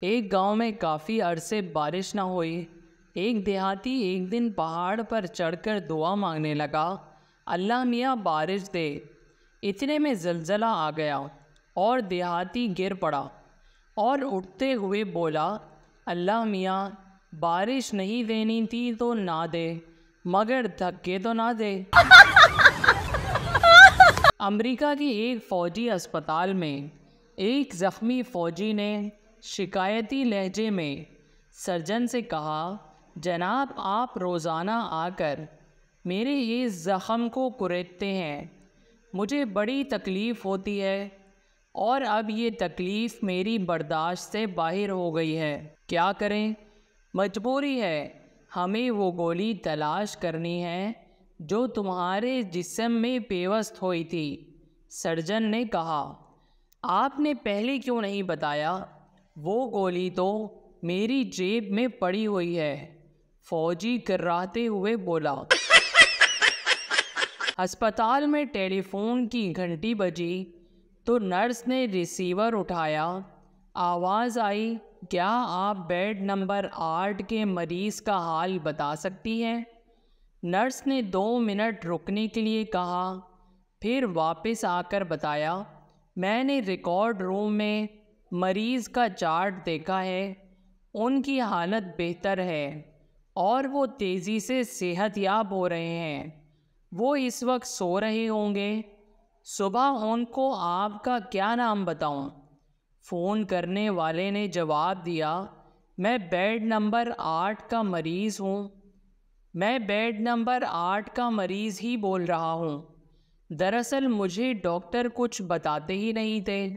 ایک گاؤں میں کافی عرصے بارش نہ ہوئی۔ ایک دیہاتی ایک دن پہاڑ پر چڑھ کر دعا مانگنے لگا، اللہ میاں بارش دے۔ اتنے میں زلزلہ آ گیا اور دیہاتی گر پڑا اور اٹھتے ہوئے بولا، اللہ میاں بارش نہیں دینی تھی تو نہ دے، مگر دھکے تو نہ دے۔ امریکہ کی ایک فوجی اسپتال میں ایک زخمی فوجی نے شکایتی لہجے میں سرجن سے کہا، جناب آپ روزانہ آ کر میرے اس زخم کو کریدتے ہیں، مجھے بڑی تکلیف ہوتی ہے اور اب یہ تکلیف میری برداشت سے باہر ہو گئی ہے، کیا کریں؟ مجبوری ہے، ہمیں وہ گولی تلاش کرنی ہے جو تمہارے جسم میں پیوست ہوئی تھی۔ سرجن نے کہا، آپ نے پہلے کیوں نہیں بتایا؟ وہ گولی تو میری جیب میں پڑی ہوئی ہے، فوجی کراہتے ہوئے بولا۔ ہسپتال میں ٹیلی فون کی گھنٹی بجی تو نرس نے ریسیور اٹھایا، آواز آئی، کیا آپ بیڈ نمبر 8 کے مریض کا حال بتا سکتی ہیں؟ نرس نے 2 منٹ رکنے کے لیے کہا، پھر واپس آ کر بتایا، میں نے ریکارڈ روم میں مریض کا چارٹ دیکھا ہے، ان کی حالت بہتر ہے اور وہ تیزی سے صحت یاب ہو رہے ہیں، وہ اس وقت سو رہے ہوں گے، صبح ان کو آپ کا کیا نام بتاؤں؟ فون کرنے والے نے جواب دیا، میں بیڈ نمبر 8 کا مریض ہوں، میں بیڈ نمبر 8 کا مریض ہی بول رہا ہوں، دراصل مجھے ڈاکٹر کچھ بتاتے ہی نہیں تھے۔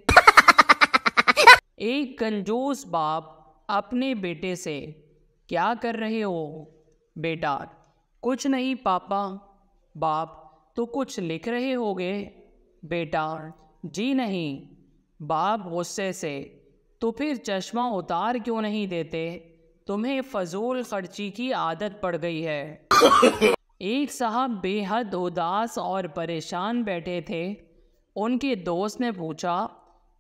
ایک کنجوس باپ اپنے بیٹے سے، کیا کر رہے ہو؟ بیٹا، کچھ نہیں پاپا۔ باپ، تو کچھ لکھ رہے ہوگے؟ بیٹا، جی نہیں۔ باپ غصے سے، تو پھر چشمہ اتار کیوں نہیں دیتے؟ تمہیں فضول خرچی کی عادت پڑ گئی ہے۔ ایک صاحب بے حد اداس اور پریشان بیٹھے تھے، ان کے دوست نے پوچھا،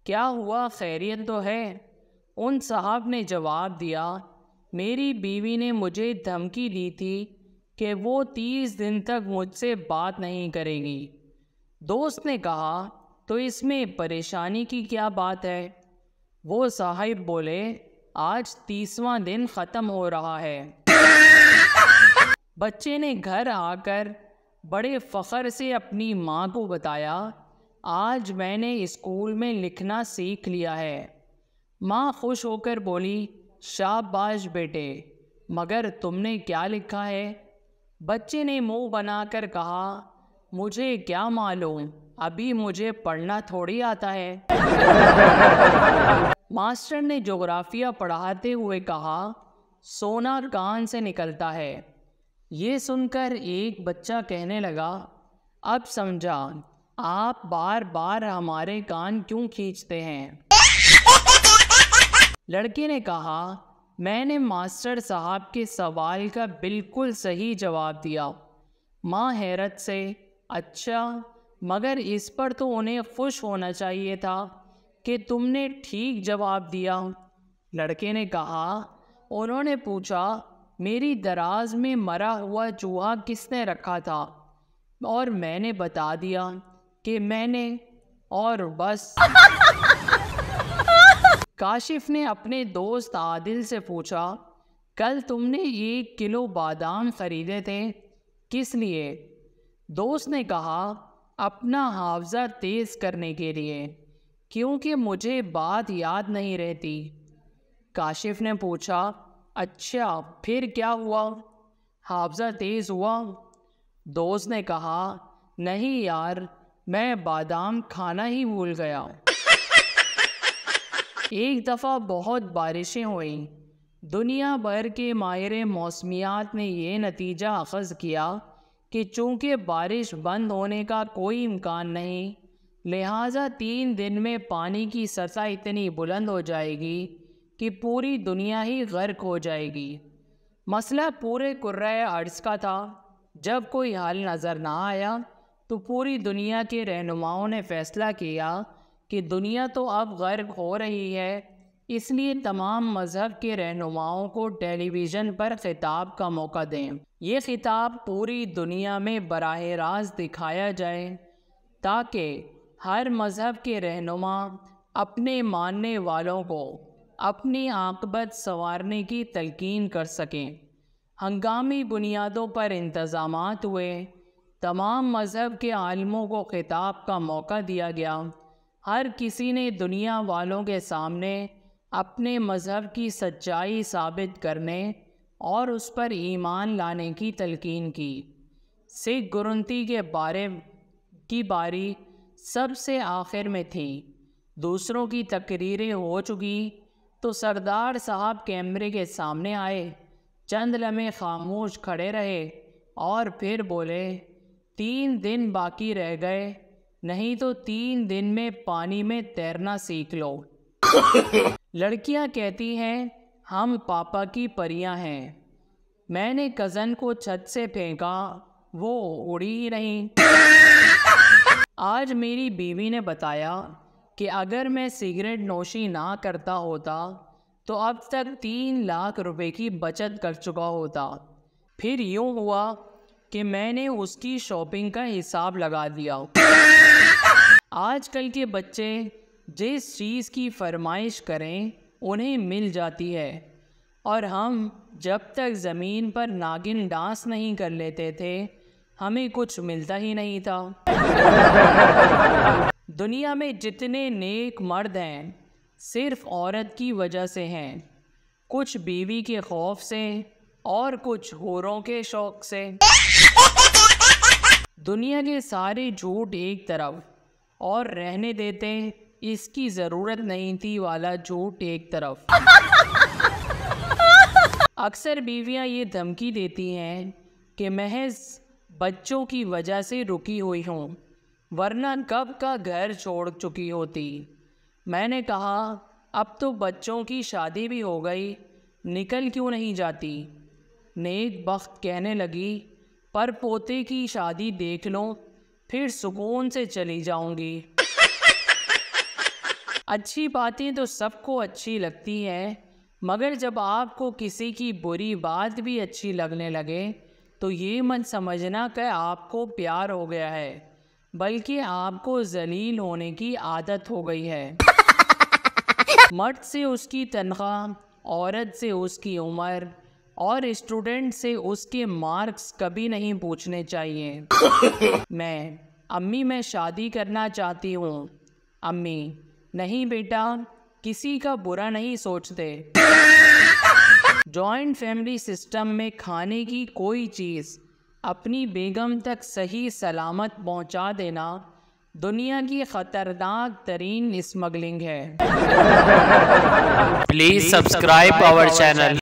کیا ہوا، خیریت تو ہے؟ ان صاحب نے جواب دیا، میری بیوی نے مجھے دھمکی دی تھی کہ وہ 30 دن تک مجھ سے بات نہیں کرے گی۔ دوست نے کہا، تو اس میں پریشانی کی کیا بات ہے؟ وہ صاحب بولے، آج 30واں دن ختم ہو رہا ہے۔ بچے نے گھر آ کر بڑے فخر سے اپنی ماں کو بتایا، آج میں نے اسکول میں لکھنا سیکھ لیا ہے۔ ماں خوش ہو کر بولی، شاباش بیٹے، مگر تم نے کیا لکھا ہے؟ بچے نے منہ بنا کر کہا، مجھے کیا معلوم، ابھی مجھے پڑھنا تھوڑی آتا ہے۔ ماسٹر نے جغرافیہ پڑھاتے ہوئے کہا، سونا کان سے نکلتا ہے۔ یہ سن کر ایک بچہ کہنے لگا، اب سمجھا، آپ بار بار ہمارے کان کیوں کھینچتے ہیں؟ لڑکے نے کہا، میں نے ماسٹر صاحب کے سوال کا بالکل صحیح جواب دیا۔ ماں حیرت سے، اچھا، مگر اس پر تو انہیں خوش ہونا چاہیے تھا کہ تم نے ٹھیک جواب دیا۔ لڑکے نے کہا، انہوں نے پوچھا، میری دراز میں مرا ہوا چوہا کس نے رکھا تھا؟ اور میں نے بتا دیا کہ میں نے، اور بس۔ کاشف نے اپنے دوست عادل سے پوچھا، کل تم نے 1 کلو بادام خریدے تھے، کس لیے؟ دوست نے کہا، اپنا حافظہ تیز کرنے کے لیے، کیونکہ مجھے بات یاد نہیں رہتی۔ کاشف نے پوچھا، اچھا، پھر کیا ہوا؟ حافظہ تیز ہوا؟ دوست نے کہا، نہیں یار، میں بادام کھانا ہی بھول گیا۔ ایک دفعہ بہت بارشیں ہوئیں، دنیا بھر کے ماہر موسمیات نے یہ نتیجہ اخذ کیا کہ چونکہ بارش بند ہونے کا کوئی امکان نہیں، لہٰذا 3 دن میں پانی کی سطح اتنی بلند ہو جائے گی کہ پوری دنیا ہی غرق ہو جائے گی۔ مسئلہ پورے کرۂ ارض کا تھا۔ جب کوئی حل نظر نہ آیا تو پوری دنیا کے رہنماؤں نے فیصلہ کیا کہ دنیا تو اب غرق ہو رہی ہے، اس لیے تمام مذہب کے رہنماؤں کو ٹیلی ویژن پر خطاب کا موقع دیں۔ یہ خطاب پوری دنیا میں براہ راست دکھایا جائے تاکہ ہر مذہب کے رہنما اپنے ماننے والوں کو اپنی عاقبت سنوارنے کی تلقین کر سکیں۔ ہنگامی بنیادوں پر انتظامات ہوئے، تمام مذہب کے عالموں کو خطاب کا موقع دیا گیا۔ ہر کسی نے دنیا والوں کے سامنے اپنے مذہب کی سچائی ثابت کرنے اور اس پر ایمان لانے کی تلقین کی۔ سکھ گرونتی کی باری سب سے آخر میں تھی۔ دوسروں کی تقریریں ہو چکی تو سردار صاحب کیمرے کے سامنے آئے، چند لمحے خاموش کھڑے رہے اور پھر بولے، 3 دن باقی رہ گئے، نہیں تو 3 دن میں پانی میں تیرنا سیکھ لو۔ لڑکیاں کہتی ہیں ہم پاپا کی پریاں ہیں۔ میں نے کزن کو چھت سے پھینکا، وہ اڑی ہی نہیں۔ آج میری بیوی نے بتایا کہ اگر میں سگریٹ نوشی نہ کرتا ہوتا تو اب تک 3 لاکھ روپے کی بچت کر چکا ہوتا۔ پھر یوں ہوا کہ میں نے اس کی شاپنگ کا حساب لگا دیا۔ آج کل کے بچے جس چیز کی فرمائش کریں انہیں مل جاتی ہے، اور ہم جب تک زمین پر ناگن ڈانس نہیں کر لیتے تھے ہمیں کچھ ملتا ہی نہیں تھا۔ دنیا میں جتنے نیک مرد ہیں صرف عورت کی وجہ سے ہیں، کچھ بیوی کے خوف سے اور کچھ حوروں کے شوق سے۔ دنیا کے سارے جھوٹ ایک طرف اور رہنے دیتے اس کی ضرورت نہیں تھی والا جھوٹ ایک طرف۔ اکثر بیویاں یہ دھمکی دیتی ہیں کہ محض بچوں کی وجہ سے رکی ہوئی ہوں، ورنہ کب کا گھر چھوڑ چکی ہوتی۔ میں نے کہا اب تو بچوں کی شادی بھی ہو گئی، نکل کیوں نہیں جاتی؟ نیک بخت کہنے لگی پر پوتے کی شادی دیکھ لو پھر سکون سے چلی جاؤں گی۔ اچھی باتیں تو سب کو اچھی لگتی ہیں، مگر جب آپ کو کسی کی بری بات بھی اچھی لگنے لگے تو یہ مت سمجھنا کہ آپ کو پیار ہو گیا ہے، بلکہ آپ کو ذلیل ہونے کی عادت ہو گئی ہے۔ مرد سے اس کی تنخواہ، عورت سے اس کی عمر اور اسٹوڈنٹ سے اس کے مارکس کبھی نہیں پوچھنے چاہیے۔ امی شادی کرنا چاہتی ہوں۔ امی: نہیں بیٹا، کسی کا برا نہیں سوچتے۔ جوائنٹ فیملی سسٹم میں کھانے کی کوئی چیز اپنی بیگم تک صحیح سلامت پہنچا دینا دنیا کی خطرناک ترین اسمگلنگ ہے۔ Please subscribe our channel.